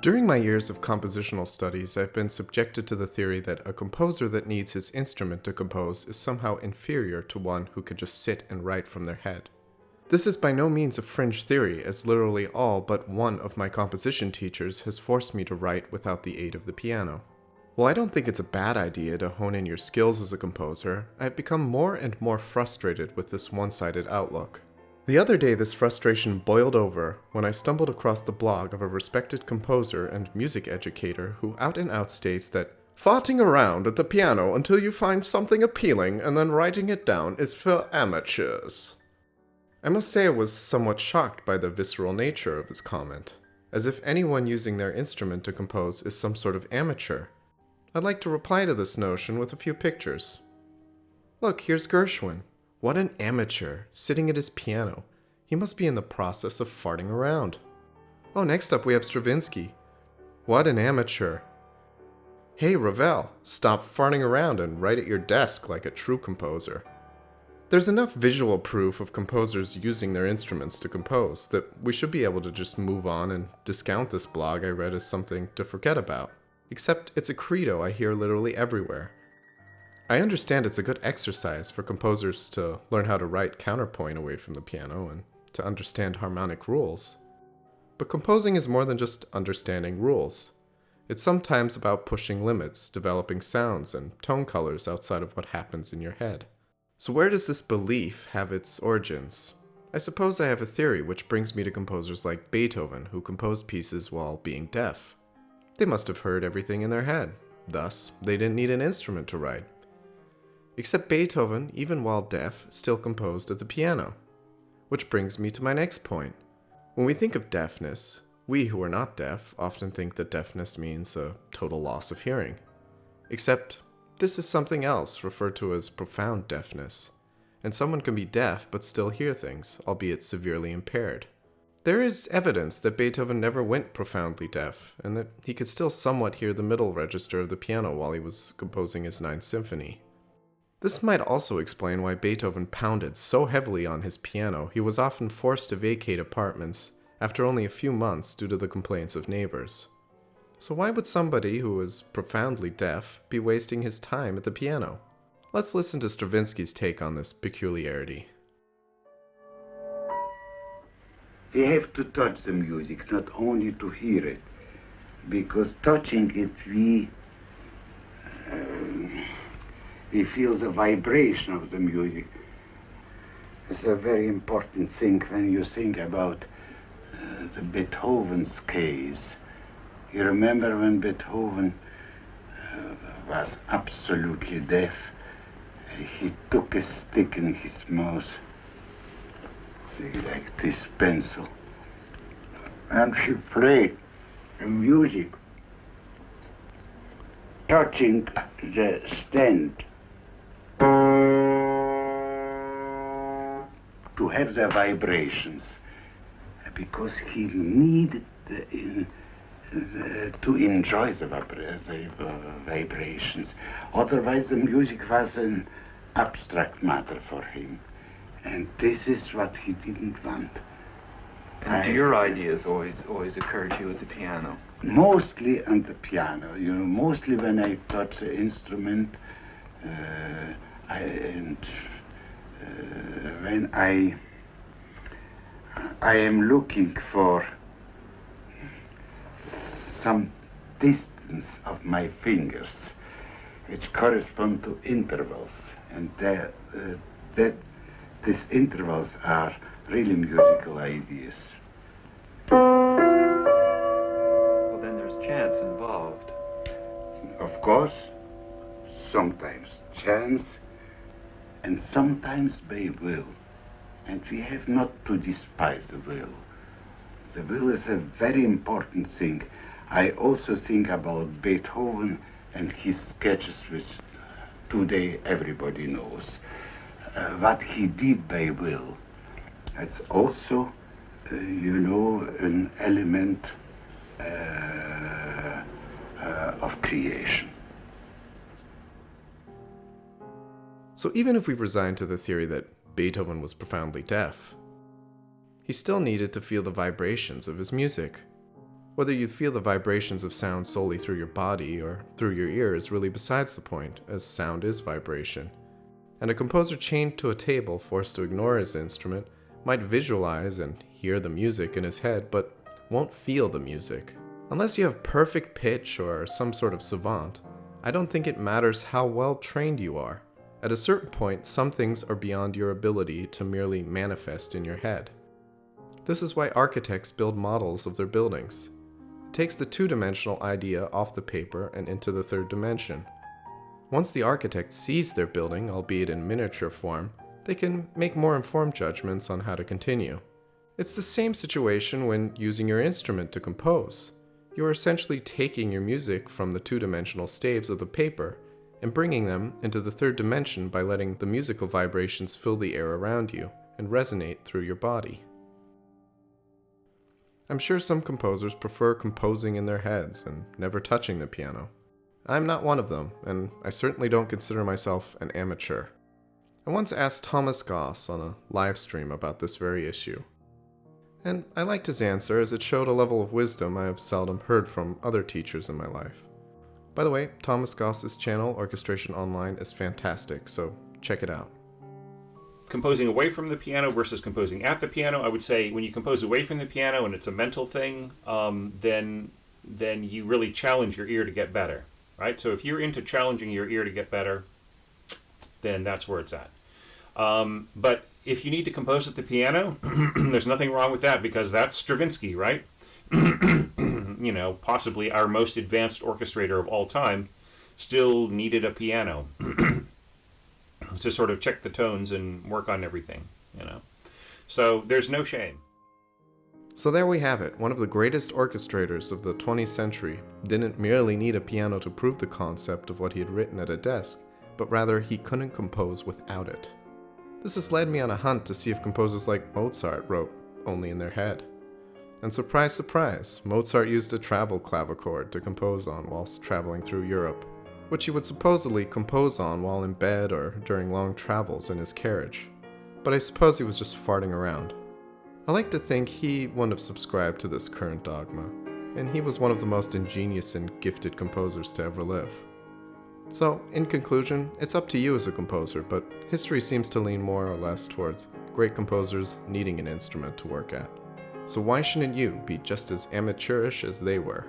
During my years of compositional studies, I've been subjected to the theory that a composer that needs his instrument to compose is somehow inferior to one who can just sit and write from their head. This is by no means a fringe theory, as literally all but one of my composition teachers has forced me to write without the aid of the piano. While I don't think it's a bad idea to hone in your skills as a composer, I've become more and more frustrated with this one-sided outlook. The other day, this frustration boiled over when I stumbled across the blog of a respected composer and music educator who out and out states that farting around at the piano until you find something appealing and then writing it down is for amateurs. I must say I was somewhat shocked by the visceral nature of his comment, as if anyone using their instrument to compose is some sort of amateur. I'd like to reply to this notion with a few pictures. Look, here's Gershwin. What an amateur, sitting at his piano. He must be in the process of farting around. Oh, next up we have Stravinsky. What an amateur. Hey, Ravel, stop farting around and write at your desk like a true composer. There's enough visual proof of composers using their instruments to compose that we should be able to just move on and discount this blog I read as something to forget about. Except it's a credo I hear literally everywhere. I understand it's a good exercise for composers to learn how to write counterpoint away from the piano and to understand harmonic rules. But composing is more than just understanding rules. It's sometimes about pushing limits, developing sounds and tone colors outside of what happens in your head. So where does this belief have its origins? I suppose I have a theory which brings me to composers like Beethoven, who composed pieces while being deaf. They must have heard everything in their head. Thus, they didn't need an instrument to write. Except Beethoven, even while deaf, still composed at the piano. Which brings me to my next point. When we think of deafness, we who are not deaf often think that deafness means a total loss of hearing. Except, this is something else referred to as profound deafness. And someone can be deaf but still hear things, albeit severely impaired. There is evidence that Beethoven never went profoundly deaf, and that he could still somewhat hear the middle register of the piano while he was composing his Ninth Symphony. This might also explain why Beethoven pounded so heavily on his piano he was often forced to vacate apartments after only a few months due to the complaints of neighbors. So why would somebody who is profoundly deaf be wasting his time at the piano? Let's listen to Stravinsky's take on this peculiarity. We have to touch the music, not only to hear it, because touching it we feel the vibration of the music. It's a very important thing when you think about the Beethoven's case. You remember when Beethoven was absolutely deaf, he took a stick in his mouth, like this pencil, and he played the music, touching the stand to have the vibrations, because he needed to enjoy the vibrations. Otherwise the music was an abstract matter for him, and this is what he didn't want. And do your ideas always occur to you at the piano? Mostly on the piano, mostly when I touch the instrument, when I am looking for some distance of my fingers, which correspond to intervals, and these intervals are really musical ideas. Well, then there's chance involved. Of course, sometimes chance, and sometimes by will. And we have not to despise the will. The will is a very important thing. I also think about Beethoven and his sketches, which today everybody knows. What he did by will, it's also, an element of creation. So even if we resign to the theory that Beethoven was profoundly deaf, he still needed to feel the vibrations of his music. Whether you feel the vibrations of sound solely through your body or through your ear is really besides the point, as sound is vibration. And a composer chained to a table, forced to ignore his instrument, might visualize and hear the music in his head, but won't feel the music. Unless you have perfect pitch or are some sort of savant, I don't think it matters how well trained you are. At a certain point, some things are beyond your ability to merely manifest in your head. This is why architects build models of their buildings. It takes the two-dimensional idea off the paper and into the third dimension. Once the architect sees their building, albeit in miniature form, they can make more informed judgments on how to continue. It's the same situation when using your instrument to compose. You are essentially taking your music from the two-dimensional staves of the paper and bringing them into the third dimension by letting the musical vibrations fill the air around you and resonate through your body. I'm sure some composers prefer composing in their heads and never touching the piano. I'm not one of them, and I certainly don't consider myself an amateur. I once asked Thomas Goss on a live stream about this very issue. And I liked his answer as it showed a level of wisdom I have seldom heard from other teachers in my life. By the way, Thomas Goss's channel, Orchestration Online, is fantastic, so check it out. Composing away from the piano versus composing at the piano, I would say when you compose away from the piano and it's a mental thing, then you really challenge your ear to get better, right? So if you're into challenging your ear to get better, then that's where it's at. But if you need to compose at the piano, there's nothing wrong with that because that's Stravinsky, right? You know, possibly our most advanced orchestrator of all time, still needed a piano to sort of check the tones and work on everything, you know. So there's no shame. So there we have it. One of the greatest orchestrators of the 20th century didn't merely need a piano to prove the concept of what he had written at a desk, but rather he couldn't compose without it. This has led me on a hunt to see if composers like Mozart wrote only in their head. And surprise, surprise, Mozart used a travel clavichord to compose on whilst traveling through Europe, which he would supposedly compose on while in bed or during long travels in his carriage. But I suppose he was just farting around. I like to think he wouldn't have subscribed to this current dogma, and he was one of the most ingenious and gifted composers to ever live. So, in conclusion, it's up to you as a composer, but history seems to lean more or less towards great composers needing an instrument to work at. So why shouldn't you be just as amateurish as they were?